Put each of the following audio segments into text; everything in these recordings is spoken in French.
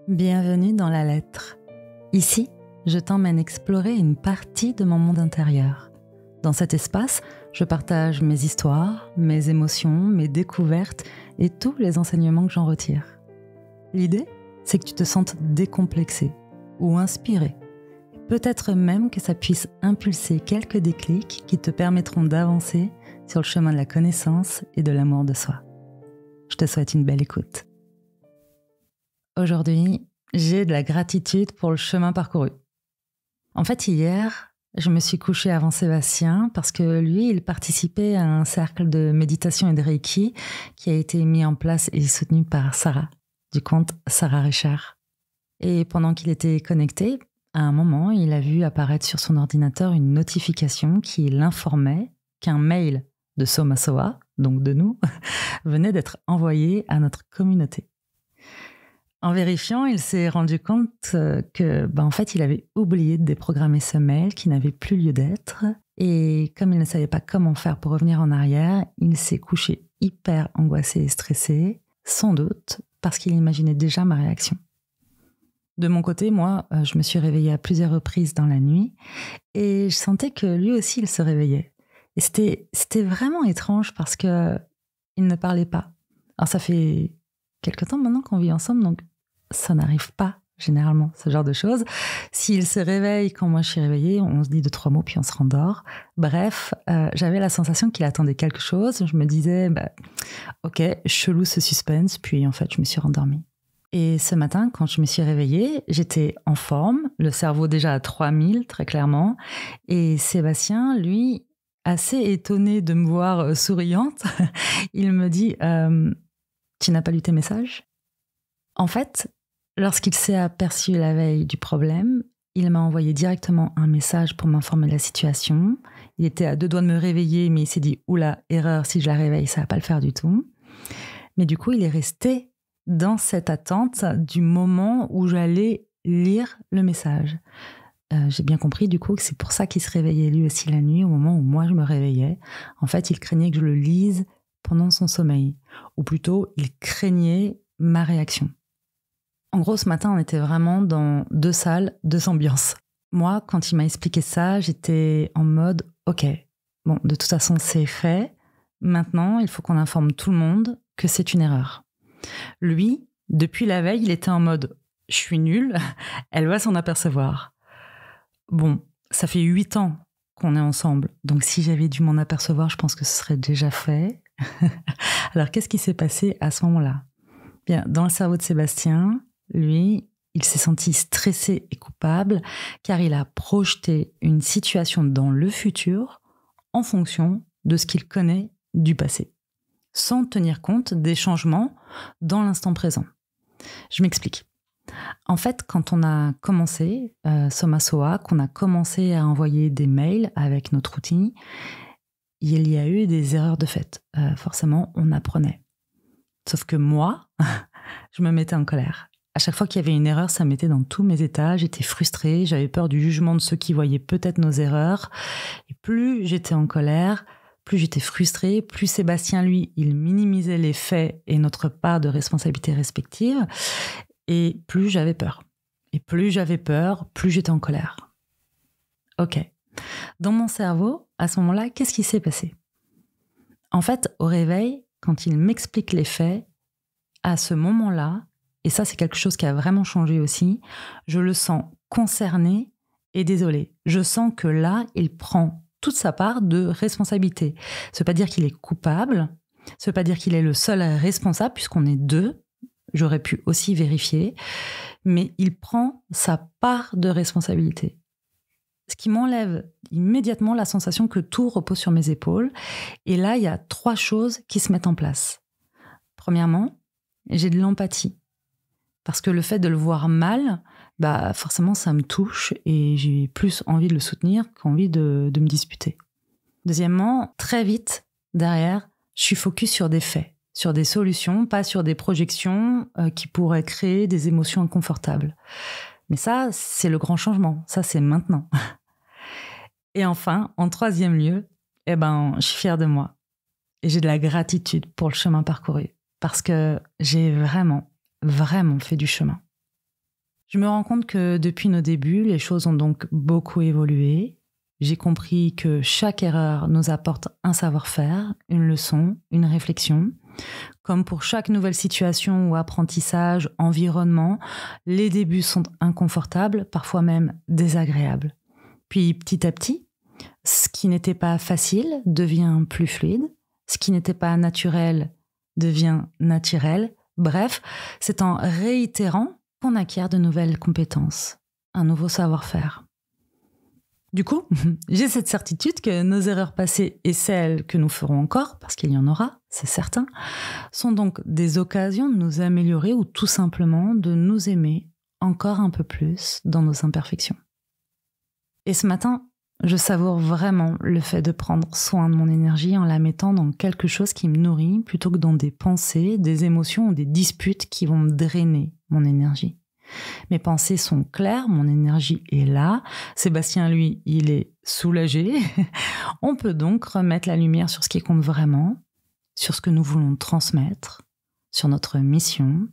Bienvenue dans la lettre. Ici, je t'emmène explorer une partie de mon monde intérieur. Dans cet espace, je partage mes histoires, mes émotions, mes découvertes et tous les enseignements que j'en retire. L'idée, c'est que tu te sentes décomplexé ou inspiré. Peut-être même que ça puisse impulser quelques déclics qui te permettront d'avancer sur le chemin de la connaissance et de l'amour de soi. Je te souhaite une belle écoute. Aujourd'hui, j'ai de la gratitude pour le chemin parcouru. En fait, hier, je me suis couchée avant Sébastien parce que lui, il participait à un cercle de méditation et de Reiki qui a été mis en place et soutenu par Sarah, du compte Sarah Richard. Et pendant qu'il était connecté, à un moment, il a vu apparaître sur son ordinateur une notification qui l'informait qu'un mail de Soma Soa, donc de nous, venait d'être envoyé à notre communauté. En vérifiant, il s'est rendu compte que, en fait, il avait oublié de déprogrammer ce mail qui n'avait plus lieu d'être. Et comme il ne savait pas comment faire pour revenir en arrière, il s'est couché hyper angoissé et stressé, sans doute parce qu'il imaginait déjà ma réaction. De mon côté, moi, je me suis réveillée à plusieurs reprises dans la nuit et je sentais que lui aussi, il se réveillait. Et c'était vraiment étrange parce qu'il ne parlait pas. Alors ça fait quelque temps maintenant qu'on vit ensemble, donc ça n'arrive pas généralement, ce genre de choses. S'il se réveille quand moi je suis réveillée, on se dit 2-3 mots puis on se rendort. Bref, j'avais la sensation qu'il attendait quelque chose. Je me disais, ok, chelou ce suspense, puis en fait je me suis rendormie. Et ce matin, quand je me suis réveillée, j'étais en forme, le cerveau déjà à 3000 très clairement, et Sébastien, lui, assez étonné de me voir souriante, il me dit tu n'as pas lu tes messages ? En fait, lorsqu'il s'est aperçu la veille du problème, il m'a envoyé directement un message pour m'informer de la situation. Il était à 2 doigts de me réveiller, mais il s'est dit « Oula, erreur, si je la réveille, ça va pas le faire du tout ». Mais du coup, il est resté dans cette attente du moment où j'allais lire le message. J'ai bien compris du coup que c'est pour ça qu'il se réveillait lui aussi la nuit, au moment où moi je me réveillais. En fait, il craignait que je le lise pendant son sommeil. Ou plutôt, il craignait ma réaction. En gros, ce matin, on était vraiment dans 2 salles, 2 ambiances. Moi, quand il m'a expliqué ça, j'étais en mode « Ok, bon, de toute façon, c'est fait. Maintenant, il faut qu'on informe tout le monde que c'est une erreur. » Lui, depuis la veille, il était en mode « Je suis nulle, elle va s'en apercevoir. » Bon, ça fait 8 ans qu'on est ensemble, donc si j'avais dû m'en apercevoir, je pense que ce serait déjà fait. Alors, qu'est-ce qui s'est passé à ce moment-là ? Bien, dans le cerveau de Sébastien, lui, il s'est senti stressé et coupable car il a projeté une situation dans le futur en fonction de ce qu'il connaît du passé, sans tenir compte des changements dans l'instant présent. Je m'explique. En fait, quand on a commencé Soma Soa, qu'on a commencé à envoyer des mails avec notre outil, il y a eu des erreurs de fait. Forcément, on apprenait. Sauf que moi, je me mettais en colère. À chaque fois qu'il y avait une erreur, ça me mettait dans tous mes états. J'étais frustrée, j'avais peur du jugement de ceux qui voyaient peut-être nos erreurs. Et plus j'étais en colère, plus j'étais frustrée, plus Sébastien, lui, il minimisait les faits et notre part de responsabilité respective. Et plus j'avais peur. Et plus j'avais peur, plus j'étais en colère. Ok. Dans mon cerveau, à ce moment-là, qu'est-ce qui s'est passé ? En fait, au réveil, quand il m'explique les faits, à ce moment-là, et ça c'est quelque chose qui a vraiment changé aussi, je le sens concerné et désolé. Je sens que là, il prend toute sa part de responsabilité. Ça veut pas dire qu'il est coupable, ça veut pas dire qu'il est le seul responsable, puisqu'on est 2, j'aurais pu aussi vérifier, mais il prend sa part de responsabilité. Ce qui m'enlève immédiatement la sensation que tout repose sur mes épaules. Et là, il y a 3 choses qui se mettent en place. Premièrement, j'ai de l'empathie. Parce que le fait de le voir mal, forcément, ça me touche et j'ai plus envie de le soutenir qu'envie de me disputer. Deuxièmement, très vite, derrière, je suis focus sur des faits, sur des solutions, pas sur des projections qui pourraient créer des émotions inconfortables. Mais ça, c'est le grand changement. Ça, c'est maintenant. Et enfin, en 3e lieu, je suis fière de moi. Et j'ai de la gratitude pour le chemin parcouru. Parce que j'ai vraiment fait du chemin. Je me rends compte que depuis nos débuts, les choses ont donc beaucoup évolué. J'ai compris que chaque erreur nous apporte un savoir-faire, une leçon, une réflexion. Comme pour chaque nouvelle situation ou apprentissage, environnement, les débuts sont inconfortables, parfois même désagréables. Puis petit à petit, ce qui n'était pas facile devient plus fluide, ce qui n'était pas naturel devient naturel. Bref, c'est en réitérant qu'on acquiert de nouvelles compétences, un nouveau savoir-faire. Du coup, j'ai cette certitude que nos erreurs passées et celles que nous ferons encore, parce qu'il y en aura, c'est certain, sont donc des occasions de nous améliorer ou tout simplement de nous aimer encore un peu plus dans nos imperfections. Et ce matin, je savoure vraiment le fait de prendre soin de mon énergie en la mettant dans quelque chose qui me nourrit plutôt que dans des pensées, des émotions ou des disputes qui vont me drainer mon énergie. Mes pensées sont claires, mon énergie est là. Sébastien, lui, il est soulagé. On peut donc remettre la lumière sur ce qui compte vraiment, sur ce que nous voulons transmettre, sur notre mission,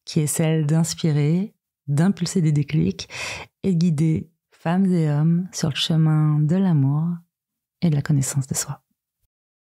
qui est celle d'inspirer, d'impulser des déclics et de guider femmes et hommes sur le chemin de l'amour et de la connaissance de soi.